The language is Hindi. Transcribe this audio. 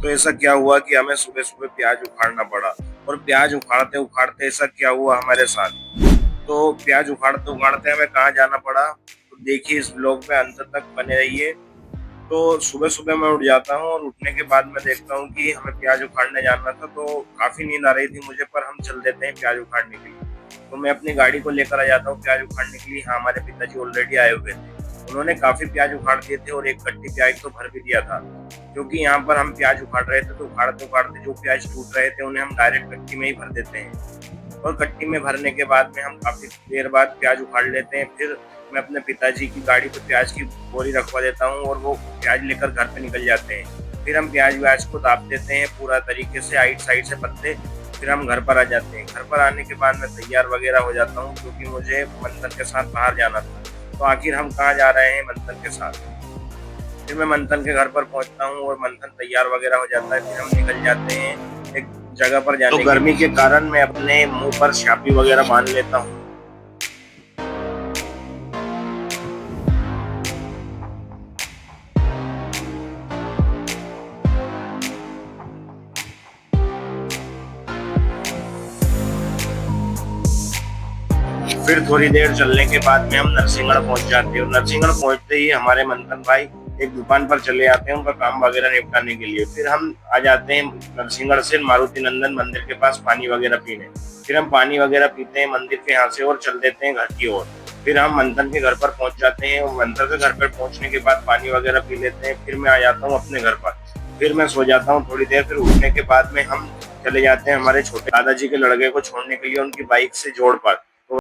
तो ऐसा क्या हुआ कि हमें सुबह सुबह प्याज उखाड़ना पड़ा। और प्याज उखाड़ते उखाड़ते ऐसा क्या हुआ हमारे साथ, तो प्याज उखाड़ते उखाड़ते हमें कहाँ जाना पड़ा, तो देखिए इस ब्लॉग में अंत तक बने रहिए। तो सुबह सुबह मैं उठ जाता हूँ और उठने के बाद मैं देखता हूँ कि हमें प्याज उखाड़ने जाना था, तो काफी नींद आ रही थी मुझे, पर हम चल देते हैं प्याज उखाड़ने के लिए। तो मैं अपनी गाड़ी को लेकर आ जाता हूँ प्याज उखाड़ने के लिए। हाँ, हमारे पिताजी ऑलरेडी आए हुए थे, उन्होंने काफी प्याज उखाड़ दिए थे और एक कट्टी प्याज तो भर भी दिया था। क्योंकि यहाँ पर हम प्याज उखाड़ रहे थे, तो उखाड़ते उखाड़ते जो प्याज टूट रहे थे उन्हें हम डायरेक्ट कट्टी में ही भर देते हैं। और कट्टी में भरने के बाद में हम काफी देर बाद प्याज उखाड़ लेते हैं। फिर मैं अपने पिताजी की गाड़ी पे प्याज की बोरी रखवा देता हूँ और वो प्याज लेकर घर पे निकल जाते हैं। फिर हम प्याज व्याज को दाप देते हैं पूरा तरीके से, आइट साइड से पत्ते। फिर हम घर पर आ जाते हैं। घर पर आने के बाद मैं तैयार वगैरह हो जाता हूँ, क्योंकि मुझे मंथन के साथ बाहर जाना था। तो आखिर हम कहाँ जा रहे हैं? मंथन के साथ। फिर मैं मंथन के घर पर पहुंचता हूँ और मंथन तैयार वगैरह हो जाता है। फिर हम निकल जाते हैं एक जगह पर जाने। तो गर्मी के कारण मैं अपने मुंह पर छापी वगैरह बांध लेता हूँ। फिर थोड़ी देर चलने के बाद में हम नरसिंहगढ़ पहुंच जाते हैं। नरसिंहगढ़ पहुंचते ही हमारे मंथन भाई एक दुकान पर चले आते हैं उनका काम वगैरह निपटाने के लिए। फिर हम आ जाते हैं नरसिंहगढ़ से मारुति नंदन मंदिर के पास पानी वगैरह पीने। फिर हम पानी वगैरह पीते हैं मंदिर के यहाँ से और चल देते हैं घर की ओर। फिर हम मंथन के घर पर पहुंच जाते हैं और मंथन के घर पर पहुंचने के बाद पानी वगैरह पी लेते हैं। फिर मैं आ जाता हूँ अपने घर पर। फिर मैं सो जाता हूँ थोड़ी देर। फिर उठने के बाद में हम चले जाते हैं हमारे छोटे दादाजी के लड़के को छोड़ने के लिए उनकी बाइक से जोड़ पर।